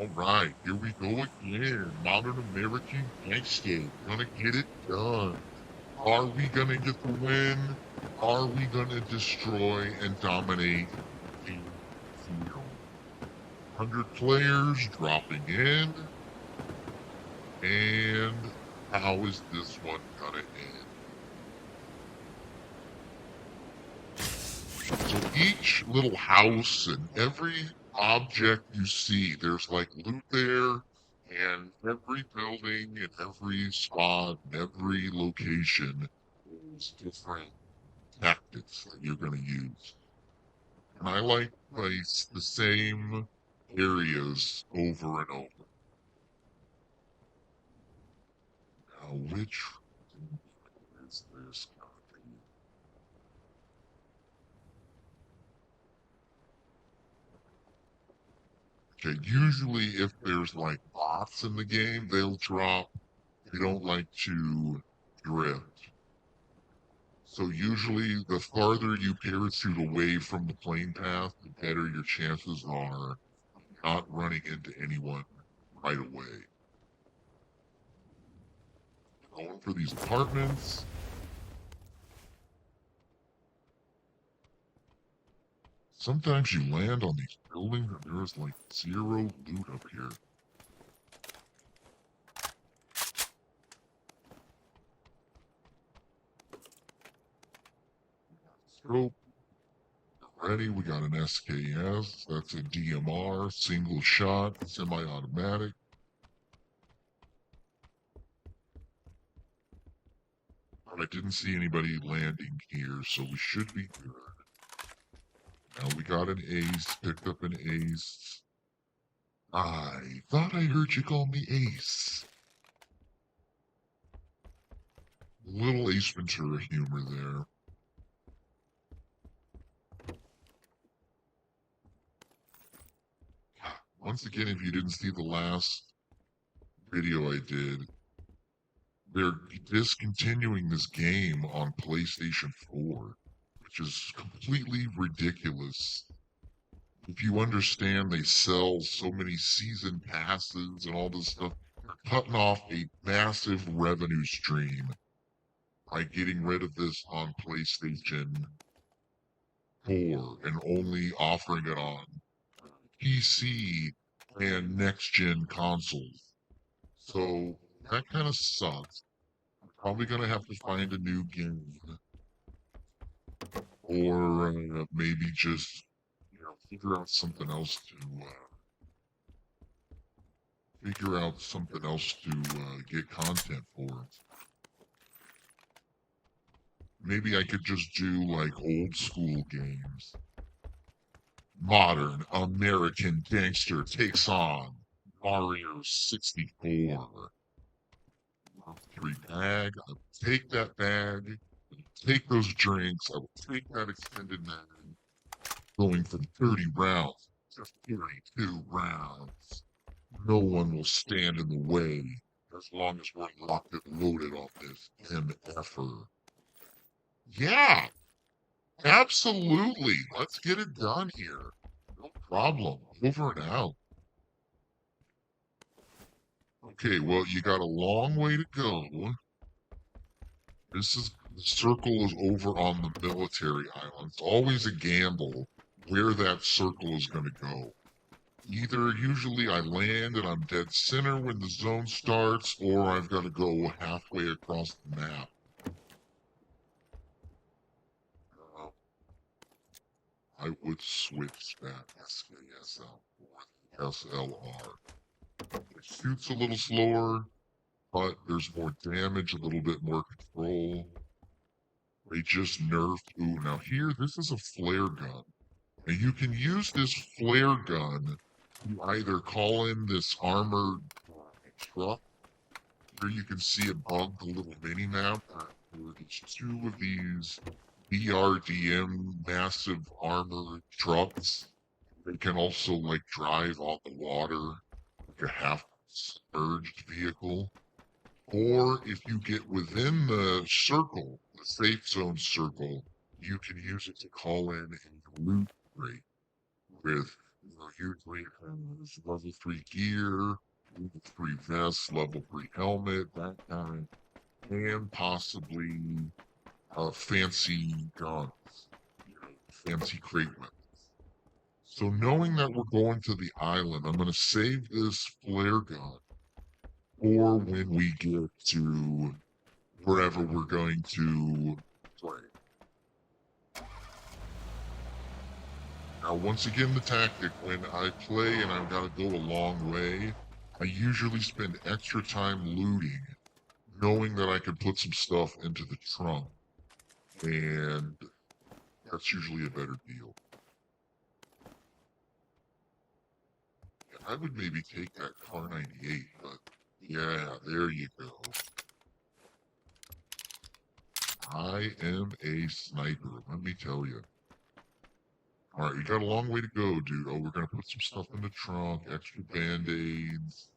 All right, here we go again. Modern American Gangster. Gonna get it done. Are we gonna get the win? Are we gonna destroy and dominate the field? 100 players dropping in. And how is this one gonna end? So each little house and every object you see, there's like loot there, and every building and every spot and every location is different tactics that you're going to use. And I like to place the same areas over and over. Now, which is this going to be? Okay, usually if there's like bots in the game, they'll drop. They don't like to drift. So usually the farther you parachute away from the plane path, the better your chances are not running into anyone right away. Going for these apartments. Sometimes you land on these buildings and there's like zero loot up here. Scope. Ready, we got an SKS. That's a DMR, single shot, semi-automatic. I didn't see anybody landing here, so we should be good. Now we got an ace, picked up an ace. I thought I heard you call me Ace. Little Ace Ventura humor there. Once again, if you didn't see the last video I did, they're discontinuing this game on PlayStation 4, which is completely ridiculous. If you understand they sell so many season passes and all this stuff, they're cutting off a massive revenue stream by getting rid of this on PlayStation 4 and only offering it on PC and next gen consoles. So that kind of sucks. I'm probably going to have to find a new game or maybe just figure out something else to get content for. Maybe I could just do like old school games. Modern American Gangster takes on Mario 64. Three bag. I will take that bag. I will take those drinks. I will take that extended mag. Going from 30 rounds to 32 rounds. No one will stand in the way as long as we're locked and loaded on this MFer. Yeah, absolutely. Let's get it done here. No problem. Over and out. Okay, well, you got a long way to go. The circle is over on the military island. It's always a gamble where that circle is going to go. Either usually I land and I'm dead center when the zone starts, or I've got to go halfway across the map. I would switch that SKSL for the SLR. It shoots a little slower, but there's more damage, a little bit more control. They just nerfed. Ooh, now here, this is a flare gun. And you can use this flare gun to either call in this armored truck. Here you can see above the little mini map. There's two of these BRDM massive armored trucks. They can also like drive on the water like a half submerged vehicle. Or if you get within the circle, the safe zone circle, you can use it to call in a loot crate with Usually has level 3 gear, level 3 vest, level 3 helmet, that kind, and possibly fancy guns, fancy crate weapons. So knowing that we're going to the island, I'm going to save this flare gun for when we get to wherever we're going to play. Now, once again, the tactic, when I play and I've got to go a long way, I usually spend extra time looting, knowing that I could put some stuff into the trunk, and that's usually a better deal. I would maybe take that car 98, but yeah, there you go. I am a sniper, let me tell you. Alright, you got a long way to go, dude. Oh, we're gonna put some stuff in the trunk, extra band-aids.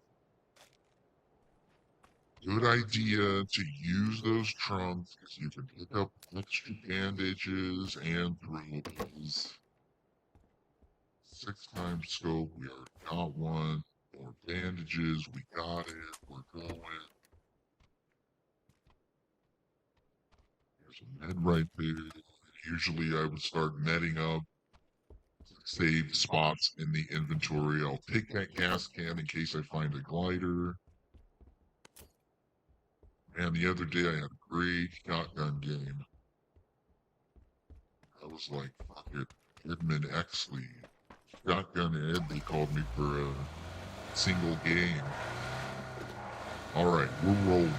Good idea to use those trunks because you can pick up extra bandages and throwables. 6 times scope, we already got one. More bandages, we got it. We're going. There's a med right there. Usually I would start netting up saved spots in the inventory. I'll take that gas can in case I find a glider. And the other day I had a great shotgun game. I was like, fuck it, Edmund Exley. Shotgun Ed, they called me for a single game. Alright, we're rolling.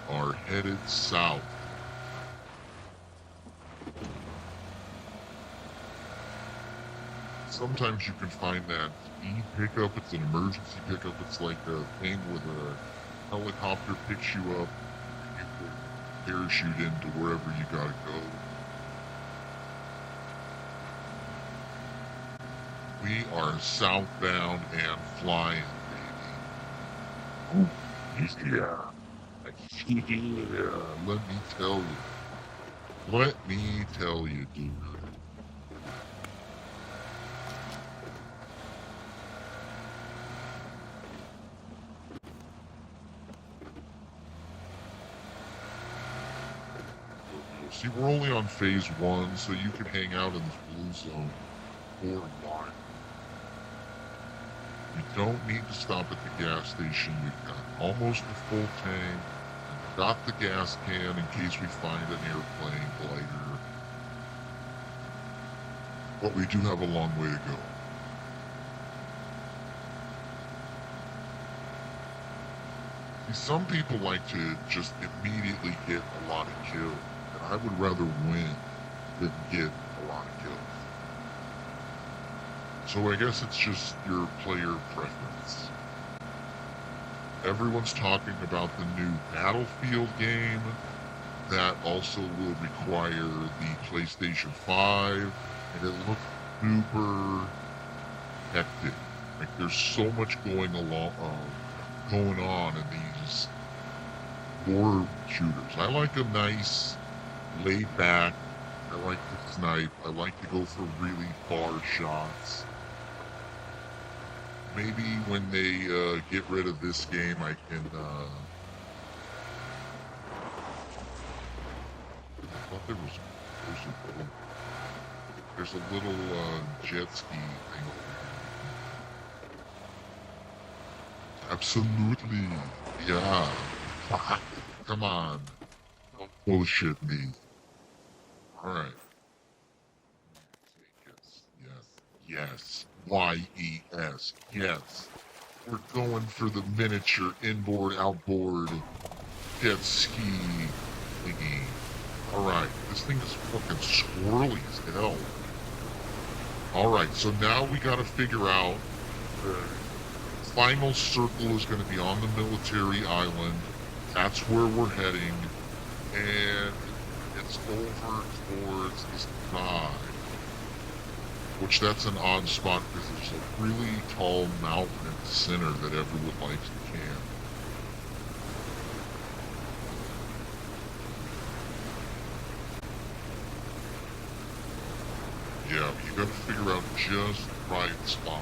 We are headed south. Sometimes you can find that speed pickup. It's an emergency pickup. It's like a thing with a helicopter picks you up. You can parachute into wherever you gotta go. We are southbound and flying, baby. Ooh, yeah. Yeah, let me tell you. Let me tell you, dude. See, we're only on phase 1, so you can hang out in this blue zone for a while. You don't need to stop at the gas station. You've got almost a full tank. You've got the gas can in case we find an airplane glider. But we do have a long way to go. See, some people like to just immediately get a lot of kills. I would rather win than get a lot of kills. So I guess it's just your player preference. Everyone's talking about the new Battlefield game. That also will require the PlayStation 5, and it looks super hectic. Like there's so much going on in these war shooters. I like a nice laid back. I like to snipe. I like to go for really far shots. Maybe when they get rid of this game, I can. I thought there's a little jet ski thing over here. Absolutely, yeah. Come on, don't bullshit me. All right. Yes. YES. Yes. We're going for the miniature inboard, outboard jet ski thingy. Alright, this thing is fucking swirly as hell. Alright, so now we gotta figure out the final circle is gonna be on the military island. That's where we're heading. And it's over towards this side. Which that's an odd spot because there's a really tall mountain in the center that everyone likes to camp. Yeah, you gotta figure out just the right spot.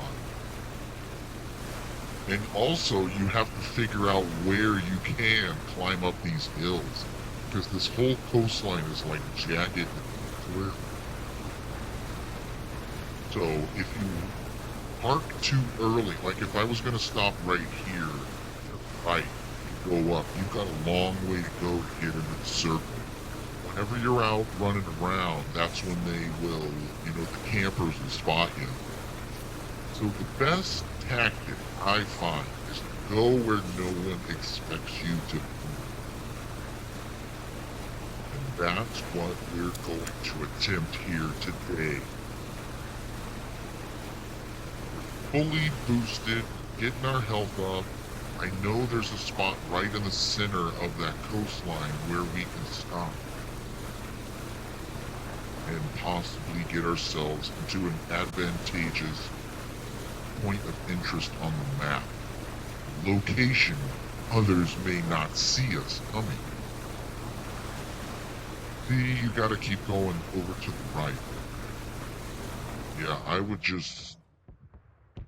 And also, you have to figure out where you can climb up these hills. Because this whole coastline is like jagged and clear. So if you park too early, like if I was going to stop right here, right, and go up, you've got a long way to go to get into the circle. Whenever you're out running around, that's when they will, the campers will spot you. So the best tactic I find is to go where no one expects you to be. And that's what we're going to attempt here today. Fully boosted, getting our health up. I know there's a spot right in the center of that coastline where we can stop and possibly get ourselves into an advantageous point of interest on the map. Location others may not see us coming. See, you gotta keep going over to the right. Yeah, I would just...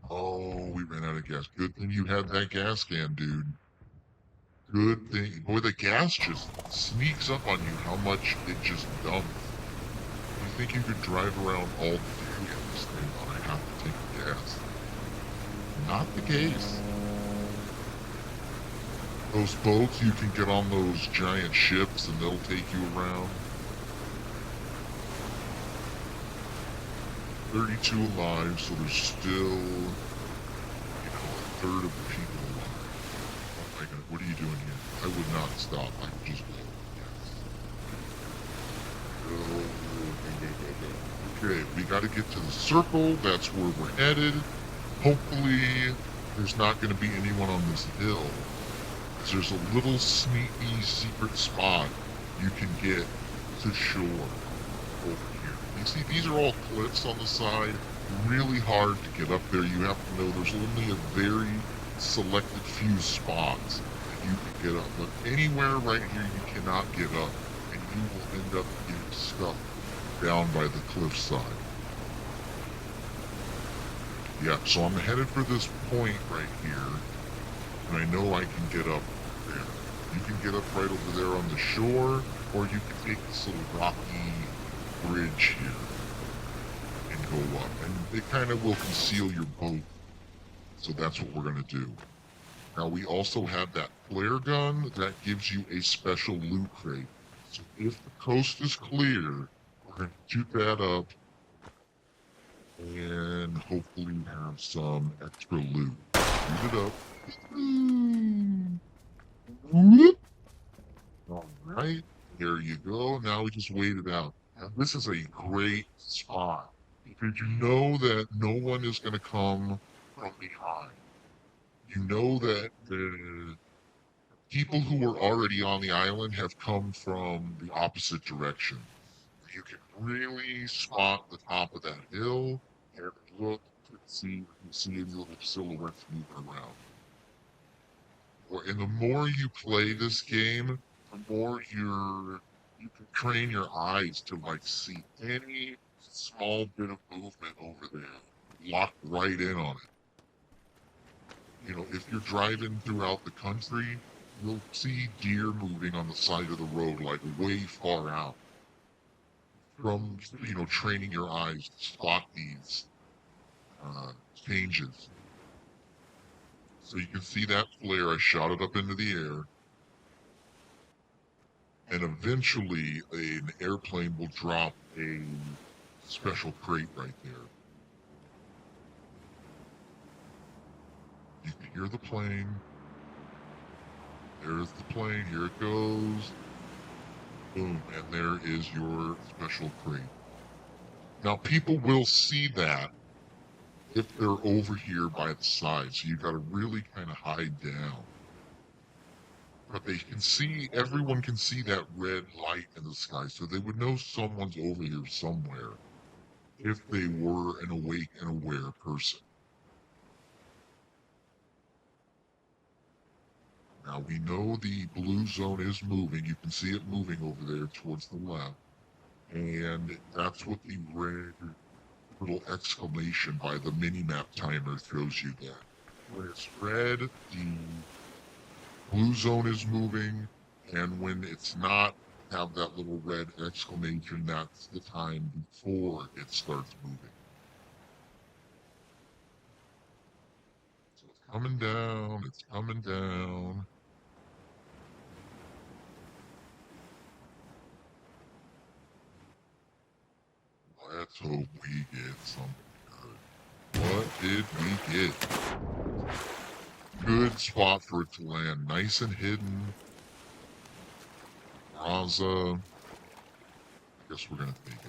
Oh, we ran out of gas. Good thing you had that gas can, dude. Good thing. Boy, the gas just sneaks up on you how much it just dumps. You think you could drive around all day in this thing on I have to take gas. Not the case. Those boats, you can get on those giant ships and they'll take you around. 32 alive, so there's still, a third of the people alive. Oh my god, what are you doing here? I would not stop. I would just go. Yes. Okay, we gotta get to the circle. That's where we're headed. Hopefully, there's not gonna be anyone on this hill. There's a little sneaky secret spot you can get to shore over here. You see, these are all cliffs on the side. Really hard to get up there. You have to know there's only a very selected few spots that you can get up. But anywhere right here you cannot get up, and you will end up getting stuck down by the cliffside. Yeah, so I'm headed for this point right here, and I know I can get up there. You can get up right over there on the shore, or you can take this little rocky bridge here and go up. And it kind of will conceal your boat. So that's what we're going to do. Now, we also have that flare gun that gives you a special loot crate. So if the coast is clear, we're going to shoot that up and hopefully have some extra loot. Shoot it up. All right, there you go. Now we just wait it out. Now, this is a great spot because you know that no one is going to come from behind. You know that the people who were already on the island have come from the opposite direction. You can really spot the top of that hill and look to see, you can see any little silhouettes moving around. And the more you play this game, the more you can train your eyes to like see any small bit of movement over there. Lock right in on it. If you're driving throughout the country, you'll see deer moving on the side of the road, like way far out. From, training your eyes to spot these changes. So you can see that flare. I shot it up into the air. And eventually an airplane will drop a special crate right there. You can hear the plane. There's the plane. Here it goes. Boom. And there is your special crate. Now, people will see that if they're over here by the side. So you got to really kind of hide down. But they can see, everyone can see that red light in the sky. So they would know someone's over here somewhere if they were an awake and aware person. Now we know the blue zone is moving. You can see it moving over there towards the left. And that's what the red little exclamation by the mini-map timer shows you that. When it's red, the blue zone is moving, and when it's not, have that little red exclamation, that's the time before it starts moving. So it's coming down, it's coming down. Let's hope we get something good. What did we get? Good spot for it to land. Nice and hidden. Raza. I guess we're gonna take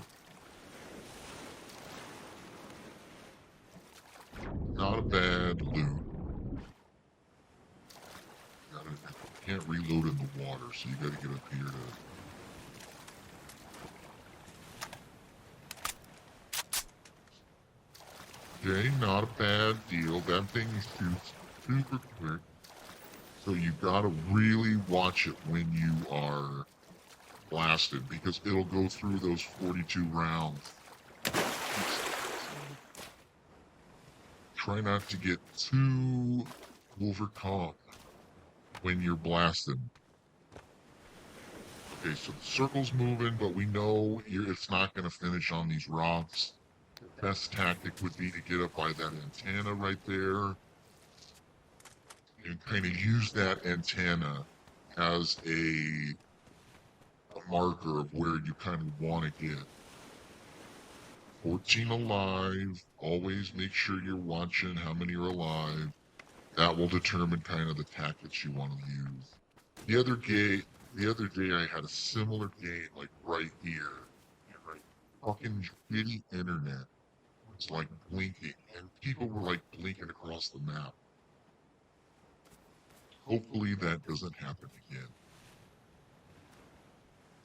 it. Not a bad loot. Can't reload in the water, so you gotta get up here to... Okay, not a bad deal. That thing shoots super quick. So you gotta really watch it when you are blasted, because it'll go through those 42 rounds. Try not to get too overcome when you're blasted. Okay, so the circle's moving, but we know it's not going to finish on these rocks. The best tactic would be to get up by that antenna right there and kind of use that antenna as a marker of where you kind of want to get. 14 alive. Always make sure you're watching how many are alive. That will determine kind of the tactics you want to use. The other day I had a similar game like right here. Right, fucking shitty internet. It's like blinking, and people were like blinking across the map. Hopefully that doesn't happen again.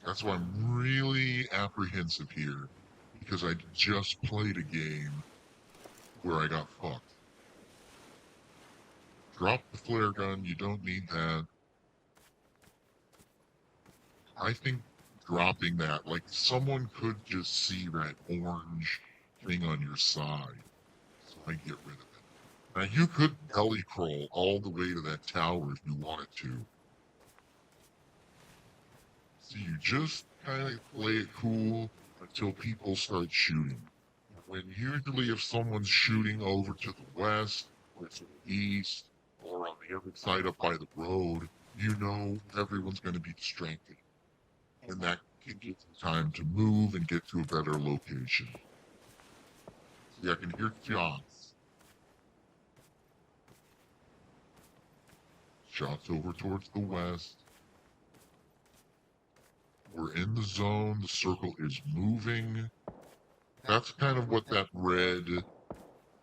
That's why I'm really apprehensive here, because I just played a game where I got fucked. Drop the flare gun, you don't need that. I think dropping that, like someone could just see that orange thing on your side. So I get rid of it. Now you could belly crawl all the way to that tower if you wanted to. So you just kind of play it cool until people start shooting. When usually if someone's shooting over to the west or to the east or on the other side up by the road, you know everyone's going to be distracted. And that can give you time to move and get to a better location. See, I can hear shots. Shots over towards the west. We're in the zone. The circle is moving. That's kind of what that red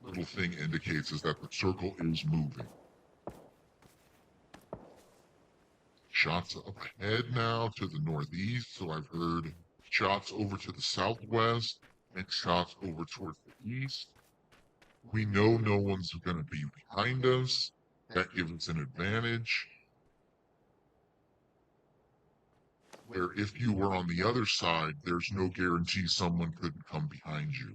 little thing indicates, is that the circle is moving. Shots up ahead now to the northeast, so I've heard shots over to the southwest and shots over towards the east. We know no one's going to be behind us. That gives us an advantage. Where if you were on the other side, there's no guarantee someone couldn't come behind you.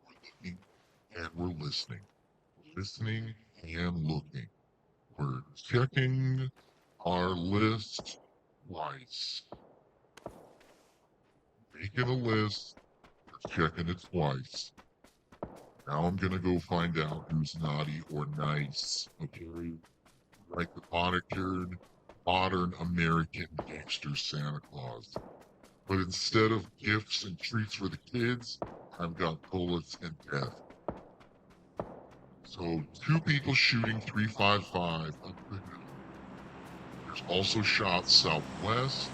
We're looking and we're listening. Listening and looking. We're checking our list twice. Making a list, we're checking it twice. Now I'm gonna go find out who's naughty or nice. Okay, like the modern American gangster Santa Claus. But instead of gifts and treats for the kids, I've got bullets and death. So 2 people shooting 355 up the hill. There's also shots southwest.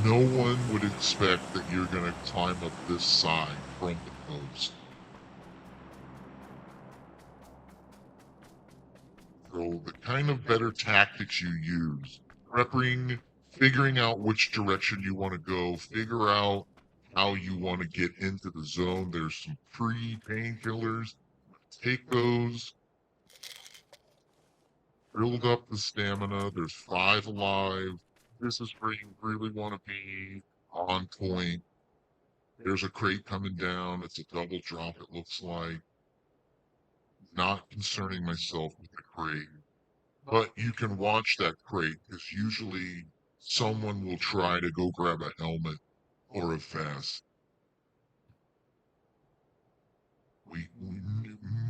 No one would expect that you're going to climb up this side from the coast. So the kind of better tactics you use, prepping, figuring out which direction you want to go, figure out how you want to get into the zone. There's some free painkillers. Take those, build up the stamina. There's 5 alive. This is where you really want to be on point. There's a crate coming down. It's a double drop, it looks like. Not concerning myself with the crate. But you can watch that crate because usually someone will try to go grab a helmet or a vest.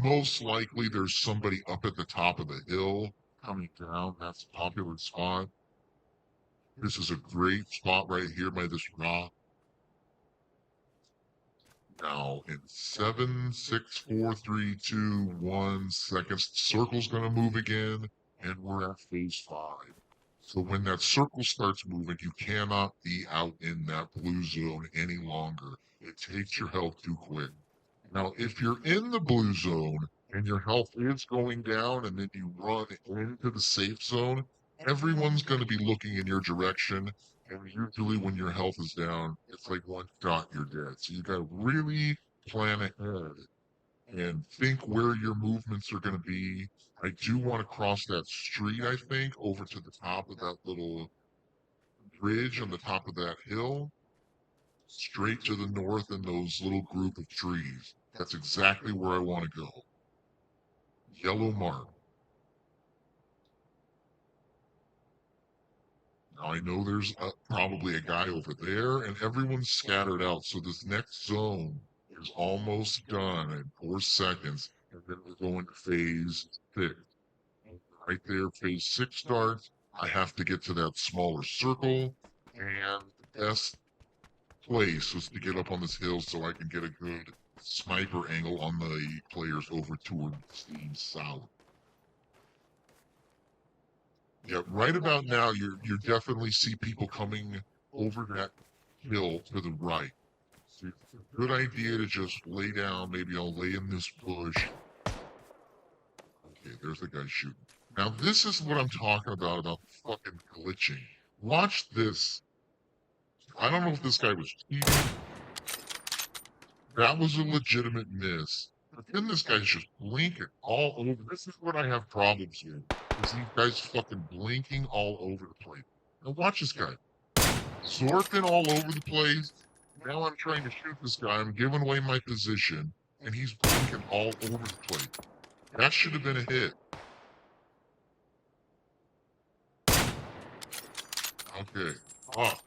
Most likely there's somebody up at the top of the hill coming down. That's a popular spot. This is a great spot right here by this rock. Now in 7, 6, 4, 3, 2, 1 seconds, the circle's gonna move again, and we're at phase 5. So when that circle starts moving, you cannot be out in that blue zone any longer. It takes your health too quick. Now, if you're in the blue zone and your health is going down and then you run into the safe zone, everyone's going to be looking in your direction. And usually when your health is down, it's like one shot, you're dead. So you got to really plan ahead and think where your movements are going to be. I do want to cross that street, I think, over to the top of that little bridge on the top of that hill, straight to the north in those little group of trees. That's exactly where I want to go. Yellow mark. Now I know there's probably a guy over there, and everyone's scattered out. So this next zone is almost done in 4 seconds, and then we're going to phase 6. Right there, phase 6 starts. I have to get to that smaller circle, and the best place is to get up on this hill so I can get a good sniper angle on the players over towards the south. Yeah, right about now, you definitely see people coming over that hill to the right. So it's a good idea to just lay down. Maybe I'll lay in this bush. Okay, there's the guy shooting. Now this is what I'm talking about fucking glitching. Watch this. I don't know if this guy was cheating. That was a legitimate miss. But then this guy's just blinking all over. This is what I have problems with. Is these guys fucking blinking all over the place. Now watch this guy. Zorping all over the place. Now I'm trying to shoot this guy. I'm giving away my position. And he's blinking all over the place. That should have been a hit. Okay. Ah.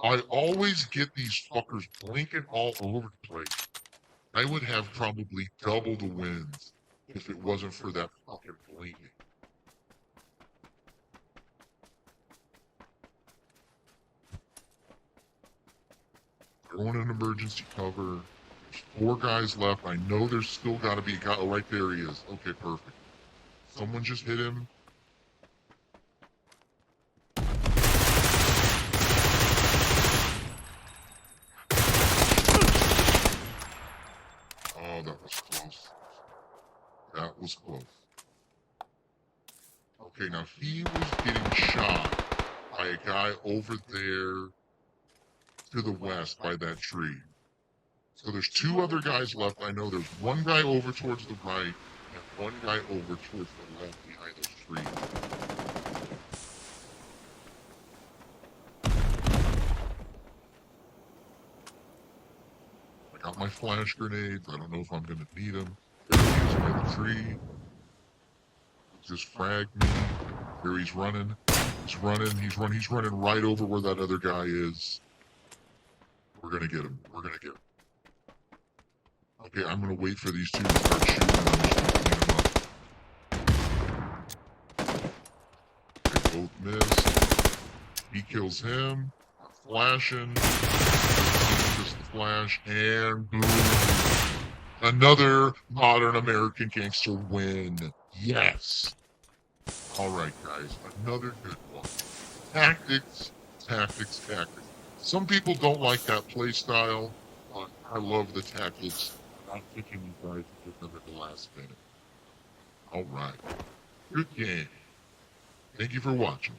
I always get these fuckers blinking all over the place. I would have probably double the wins if it wasn't for that fucking blinking. Going in emergency cover. There's 4 guys left. I know there's still got to be a guy. Oh, right there he is. Okay, perfect. Someone just hit him. Oh, that was close. That was close. Okay, now he was getting shot by a guy over there to the west by that tree. So there's 2 other guys left. I know there's one guy over towards the right and one guy over towards the left behind those trees. I got my flash grenades. I don't know if I'm going to need them. There he is by the tree. Just fragged me. Here he's running. He's running right over where that other guy is. We're going to get him. We're going to get him. Okay, I'm gonna wait for these 2 to start shooting and I'm just gonna clean them up. They both miss. He kills him. I'm flashing. Just the flash, and boom. Another modern American Gangster win. Yes. Alright, guys. Another good one. Tactics, tactics, tactics. Some people don't like that play style, but I love the tactics. I'm picking you guys to get them at the last minute. All right. Good game. Thank you for watching.